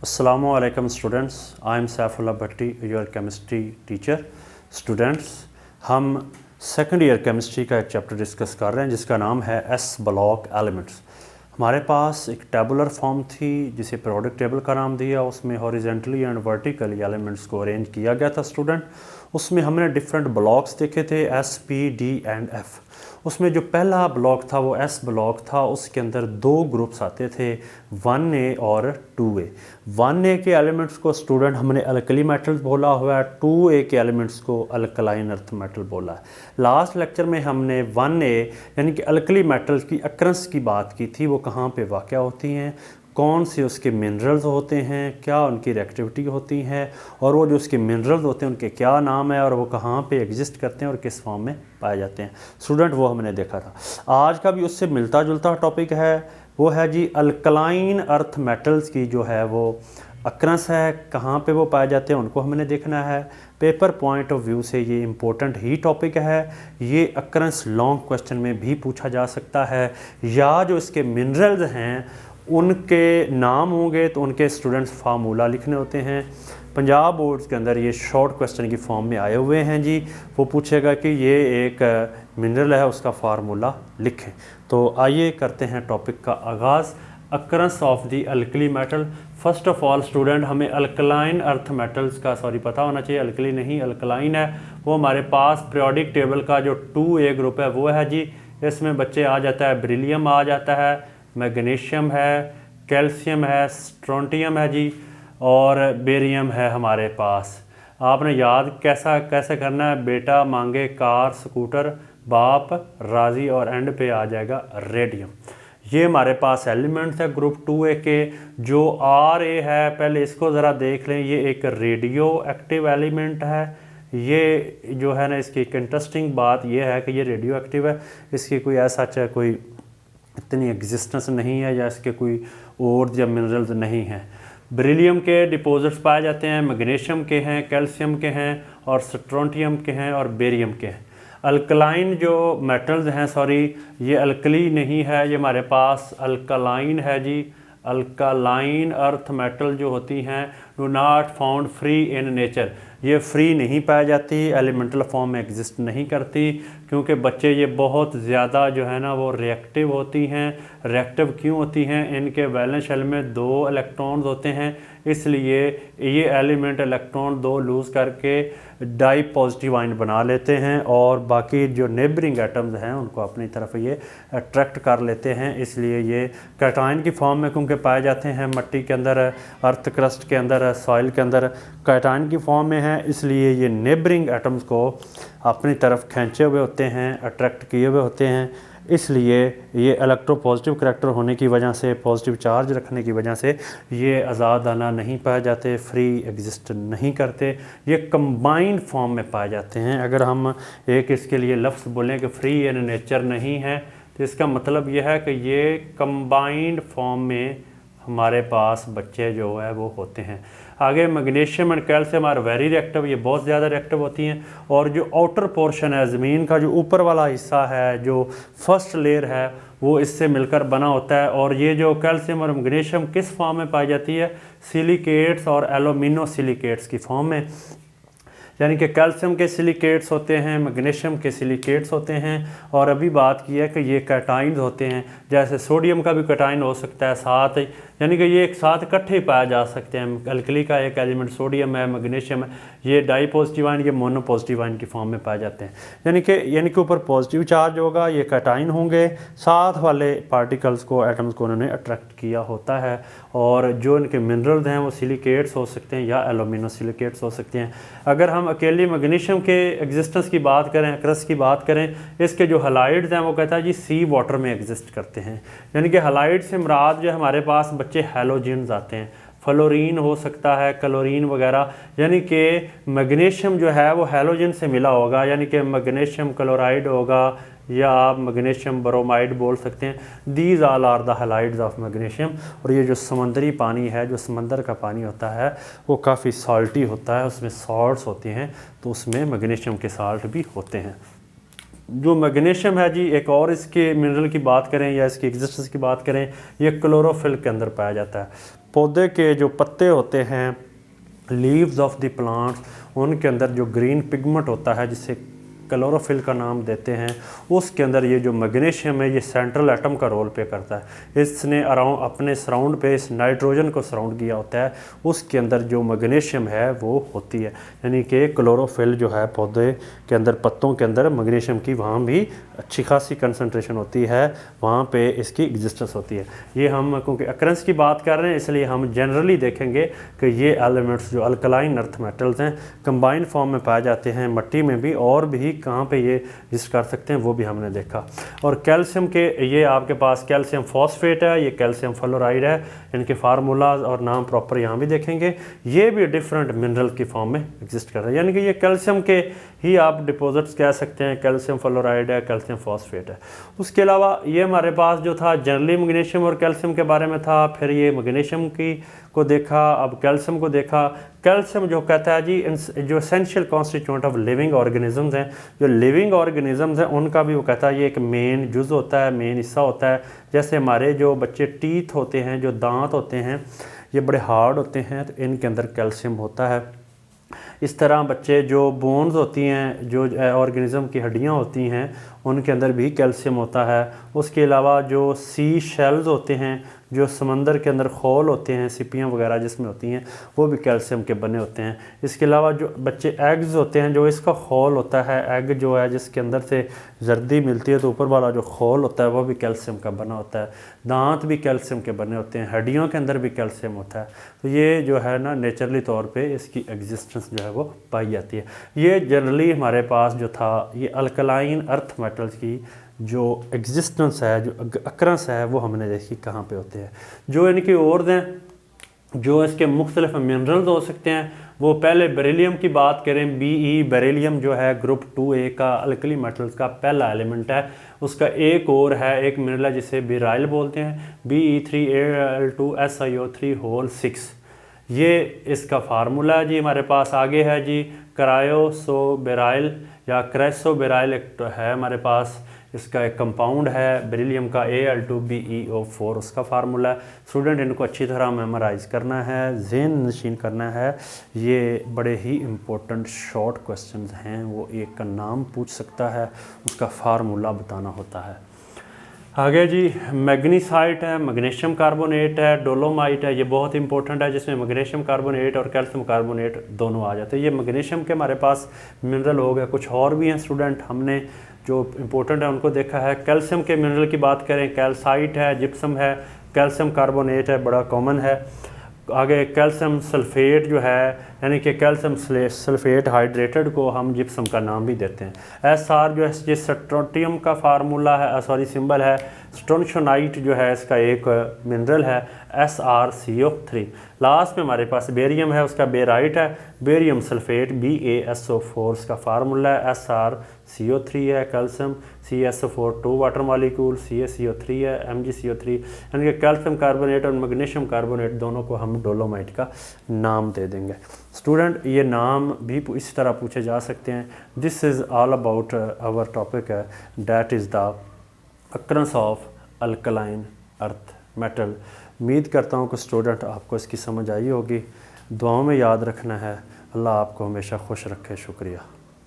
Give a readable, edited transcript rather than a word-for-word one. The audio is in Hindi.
Assalamu alaikum students, I am Saifullah Bhatti, your chemistry teacher. Students, हम सेकंड ईयर केमिस्ट्री का एक चैप्टर डिस्कस कर रहे हैं जिसका नाम है एस ब्लॉक एलिमेंट्स। हमारे पास एक टेबुलर फॉर्म थी जिसे पीरियोडिक टेबल का नाम दिया, उसमें हॉरिजेंटली एंड वर्टिकली एलिमेंट्स को अरेंज किया गया था स्टूडेंट। उसमें हमने डिफरेंट ब्लॉक्स देखे थे S, P, D and F. उसमें जो पहला ब्लॉक था वो एस ब्लॉक था, उसके अंदर दो ग्रुप्स आते थे 1A और 2A। 1A के एलिमेंट्स को स्टूडेंट हमने अल्कली मेटल्स बोला हुआ है, 2A के एलिमेंट्स को अल्कलाइन अर्थ मेटल बोला है। लास्ट लेक्चर में हमने 1A यानी कि अल्कली मेटल्स की अक्रंस की बात की थी, वो कहाँ पे वाक़या होती हैं, कौन से उसके मिनरल्स होते हैं, क्या उनकी रिएक्टिविटी होती है, और वो जो उसके मिनरल्स होते हैं उनके क्या नाम है और वो कहाँ पे एग्जिस्ट करते हैं और किस फॉर्म में पाए जाते हैं। स्टूडेंट वो हमने देखा था। आज का भी उससे मिलता जुलता टॉपिक है, वो है जी अल्कलाइन अर्थ मेटल्स की जो है वो अक्रंस है, कहाँ पे वो पाए जाते हैं उनको हमने देखना है। पेपर पॉइंट ऑफ व्यू से ये इम्पोर्टेंट ही टॉपिक है। ये अक्रंस लॉन्ग क्वेश्चन में भी पूछा जा सकता है, या जो इसके मिनरल्स हैं उनके नाम होंगे तो उनके स्टूडेंट्स फार्मूला लिखने होते हैं। पंजाब बोर्ड्स के अंदर ये शॉर्ट क्वेश्चन की फॉर्म में आए हुए हैं जी। वो पूछेगा कि ये एक मिनरल है, उसका फार्मूला लिखें। तो आइए करते हैं टॉपिक का आगाज़। अक्रंस of the alkali metal. First of all student हमें अल्कलाइन अर्थ मेटल्स का पता होना चाहिए, अल्कली नहीं अल्कलाइन है। वो हमारे पास पीरियोडिक टेबल का जो 2A ग्रुप है वो है जी। इसमें बच्चे आ जाता है बेरिलियम, आ जाता है मैग्नीशियम है, कैल्शियम है, स्ट्रोंटियम है जी, और बेरियम है हमारे पास। आपने याद कैसे करना है, बेटा मांगे कार स्कूटर, बाप राजी, और एंड पे आ जाएगा रेडियम। ये हमारे पास एलिमेंट्स है ग्रुप 2A के। जो RA है, पहले इसको ज़रा देख लें, ये एक रेडियो एक्टिव एलिमेंट है। ये जो है ना, इसकी एक इंटरेस्टिंग बात यह है कि ये रेडियो एक्टिव है, इसकी कोई ऐसा कोई इतनी एग्जिस्टेंस नहीं है, या इसके कोई और या मिनरल्स नहीं हैं। बेरिलियम के डिपॉजिट्स पाए जाते हैं, मैग्नीशियम के हैं, कैल्शियम के हैं, और स्ट्रोंटियम के हैं, और बेरियम के हैं। अल्कलाइन जो मेटल्स हैं, ये अल्कली नहीं है, ये हमारे पास अल्कलाइन है जी। अल्कलाइन अर्थ मेटल जो होती हैं do not found free in nature. ये फ्री नहीं पाई जाती, एलिमेंटल फॉर्म में एग्जिस्ट नहीं करती, क्योंकि बच्चे ये बहुत ज़्यादा जो है ना वो रिएक्टिव होती हैं। रिएक्टिव क्यों होती हैं? इनके वैलेंस शेल में 2 इलेक्ट्रॉन्स होते हैं, इसलिए ये एलिमेंट इलेक्ट्रॉन 2 लूज़ करके डाई पॉजिटिव आयन बना लेते हैं, और बाकी जो नेबरिंग एटम्स हैं उनको अपनी तरफ ये अट्रैक्ट कर लेते हैं। इसलिए ये कैटायन की फॉर्म में क्योंकि पाए जाते हैं मट्टी के अंदर, अर्थ क्रस्ट के अंदर, सॉइल के अंदर कैटायन की फॉर्म में है, इसलिए ये नेबरिंग एटम्स को अपनी तरफ खींचे हुए होते हैं, अट्रैक्ट किए हुए होते हैं। इसलिए ये इलेक्ट्रो पॉजिटिव करैक्टर होने की वजह से, पॉजिटिव चार्ज रखने की वजह से ये आज़ादाना नहीं पाए जाते, फ्री एग्जिस्ट नहीं करते, ये कंबाइंड फॉर्म में पाए जाते हैं। अगर हम एक इसके लिए लफ्ज़ बोलें कि फ्री इन नेचर नहीं है, तो इसका मतलब यह है कि ये कंबाइंड फॉर्म में हमारे पास बच्चे जो है वो होते हैं। आगे magnesium and calcium are very reactive, ये बहुत ज़्यादा रिएक्टिव होती हैं। और जो आउटर पोर्शन है, ज़मीन का जो ऊपर वाला हिस्सा है, जो फर्स्ट लेयर है, वो इससे मिलकर बना होता है। और ये जो कैल्शियम और मैग्नीशियम किस फॉर्म में पाई जाती है? सिलिकेट्स और एल्यूमिनो सिलिकेट्स की फॉर्म में। यानी कि कैल्शियम के सिलिकेट्स होते हैं, मैग्नीशियम के सिलिकेट्स होते हैं, और अभी बात की है कि ये कैटाइन्स होते हैं। जैसे सोडियम का भी कैटाइन हो सकता है साथ, यानी कि ये एक साथ इकट्ठे पाए जा सकते हैं। अल्कली का एक एलिमेंट सोडियम है, मैग्नीशियम है, ये डाई पॉजिटिव आयन, ये मोनो पॉजिटिव आयन की फॉर्म में पाए जाते हैं। यानी कि ऊपर पॉजिटिव चार्ज होगा, ये कैटाइन होंगे, साथ वाले पार्टिकल्स को, एटम्स को उन्होंने अट्रैक्ट किया होता है। और जो इनके मिनरल्स हैं वो सिलिकेट्स हो सकते हैं या एल्यूमिनो सिलिकेट्स हो सकते हैं। अगर हम अकेले मैग्नीशियम के एग्जिस्टेंस की बात करें, अक्रस की बात करें, इसके जो हलाइड्स हैं वो कहता है जी सी वाटर में एग्जिस्ट करते हैं। यानी कि हलाइड से मुराद जो हमारे पास बच्चे हैलोजेन्स आते हैं, फ्लोरीन हो सकता है, क्लोरीन वगैरह। यानी कि मैग्नीशियम जो है वो हैलोजन से मिला होगा, यानी कि मैग्नीशियम क्लोराइड होगा, या आप मैग्नीशियम ब्रोमाइड बोल सकते हैं। These all are the halides of magnesium. और ये जो समंदरी पानी है, जो समंदर का पानी होता है, वो काफ़ी सॉल्टी होता है, उसमें सॉल्ट्स होते हैं, तो उसमें मैग्नीशियम के साल्ट भी होते हैं। जो मैग्नीशियम है जी, एक और इसके मिनरल की बात करें या इसकी एग्जिस्टेंस की बात करें, ये क्लोरोफिल के अंदर पाया जाता है। पौधे के जो पत्ते होते हैं, लीव्स ऑफ द प्लांट्स, उनके अंदर जो ग्रीन पिगमेंट होता है जिसे क्लोरोफिल का नाम देते हैं, उसके अंदर ये जो मैग्नीशियम है ये सेंट्रल एटम का रोल प्ले करता है। इसने अराउंड अपने सराउंड पे इस नाइट्रोजन को सराउंड किया होता है, उसके अंदर जो मैग्नीशियम है वो होती है, यानी कि क्लोरोफिल जो है पौधे के अंदर, पत्तों के अंदर मैग्नीशियम की वहाँ भी अच्छी खासी कंसनट्रेशन होती है, वहाँ पे इसकी एग्जिस्टेंस होती है। ये हम क्योंकि अक्रंस की बात कर रहे हैं इसलिए हम जनरली देखेंगे कि ये एलिमेंट्स जो अल्कलाइन अर्थ मेटल्स हैं कंबाइंड फॉर्म में पाए जाते हैं मट्टी में भी, और भी कहाँ पे ये एग्जिस्ट कर सकते हैं वो भी हमने देखा। और कैल्शियम के ये आपके पास कैल्शियम फॉस्फेट है, ये कैल्शियम फ्लोराइड है, इनके फार्मूलाज और नाम प्रॉपर यहाँ भी देखेंगे। ये भी डिफरेंट मिनरल की फॉर्म में एग्जिस्ट कर रहे हैं, यानी कि ये कैल्शियम के ही आप डिपॉजिट्स कह सकते हैं, कैल्शियम फ्लोराइड है, कैल्शियम फॉस्फेट है। उसके अलावा ये हमारे पास जो था जनरली मैग्नीशियम और कैल्शियम के बारे में था, फिर ये मैग्नीशियम की को देखा, अब कैल्शियम को देखा। कैल्शियम जो कहता है जी जो essential constituent of living organisms हैं, जो लिविंग ऑर्गेनिजम्स हैं उनका भी वो कहता है ये एक मेन जुज़ होता है, मेन हिस्सा होता है। जैसे हमारे जो बच्चे टीथ होते हैं, जो दांत होते हैं, ये बड़े हार्ड होते हैं, तो इनके अंदर कैल्शियम होता है। इस तरह बच्चे जो बोन्स होती हैं, जो ऑर्गेनिज़म की हड्डियाँ होती हैं, उनके अंदर भी कैल्शियम होता है। उसके अलावा जो सी शेल्स होते हैं, जो समंदर के अंदर खोल होते हैं, सिपियाँ वगैरह जिसमें होती हैं, वो भी कैल्शियम के बने होते हैं। इसके अलावा जो बच्चे एग्स होते हैं, जो इसका खोल होता है, एग जो है जिसके अंदर से जर्दी मिलती है, तो ऊपर वाला जो खोल होता है वो भी कैल्शियम का बना होता है। दांत भी कैल्शियम के बने होते हैं, हड्डियों के अंदर भी कैल्शियम होता है। तो ये जो है ना नेचुरली तौर पे इसकी एग्जिस्टेंस जो है वो पाई जाती है। ये जनरली हमारे पास जो था ये अल्कलाइन अर्थ मेटल्स की जो एग्जिस्टेंस है, जो अक्रंस है, वो हमने देखी कहाँ पे होते हैं। जो इनकी और हैं, जो इसके मुख्तलिफ मिनरल्स हो सकते हैं, वो पहले बेरिलियम की बात करें, BE बेरिलियम जो है ग्रुप 2A का अल्कली मेटल्स का पहला एलिमेंट है। उसका एक और है, एक मिनरल है जिसे बेराइल बोलते हैं, Be3Al2SiO3 6। ये इसका फार्मूला है जी हमारे पास आगे है जी, क्रायोसोबेराइल या क्रेसोबेराइल एक है हमारे पास, इसका एक कंपाउंड है बेरिलियम का Al2BeO4, उसका फार्मूला है। स्टूडेंट इनको अच्छी तरह मेमोराइज करना है, ज़हन नशीन करना है। ये बड़े ही इम्पोर्टेंट शॉर्ट क्वेश्चंस हैं, वो एक का नाम पूछ सकता है, उसका फार्मूला बताना होता है। आगे जी मैग्नीसाइट है, मैग्नीशियम कार्बोनेट है, डोलोमाइट है, ये बहुत इंपॉर्टेंट है, जिसमें मैग्नीशियम कार्बोनेट और कैल्शियम कार्बोनेट दोनों आ जाते हैं। ये मैग्नीशियम के हमारे पास मिनरल हो गए, कुछ और भी हैं स्टूडेंट, हमने जो इंपॉर्टेंट है उनको देखा है। कैल्शियम के मिनरल की बात करें, कैल्साइट है, जिप्सम है, कैल्शियम कार्बोनेट है, बड़ा कॉमन है। आगे कैल्शियम सल्फेट जो है, यानी कि कैल्शियम सल्फेट हाइड्रेटेड को हम जिप्सम का नाम भी देते हैं। SR जो है ये स्ट्रोंटियम का फार्मूला है, सॉरी सिंबल है। स्टोनशोनाइट जो है इसका एक मिनरल है, SrCO3। लास्ट में हमारे पास बेरियम है, उसका बेराइट है, बेरियम सल्फेट BaSO4, उसका फार्मूला है SrCO3 है। Calcium CSO4 2 water molecule, CaCO3 है, MgCO3, यानी कि कैल्शियम कार्बोनेट और मैग्नीशियम कार्बोनेट दोनों को हम डोलोमाइट का नाम दे देंगे। स्टूडेंट ये नाम भी इस तरह पूछे जा सकते हैं। This is all about our topic है, that is the occurrence of alkaline earth metal. उम्मीद करता हूँ कि स्टूडेंट आपको इसकी समझ आई होगी। दुआओं में याद रखना है। अल्लाह आपको हमेशा खुश रखे। शुक्रिया।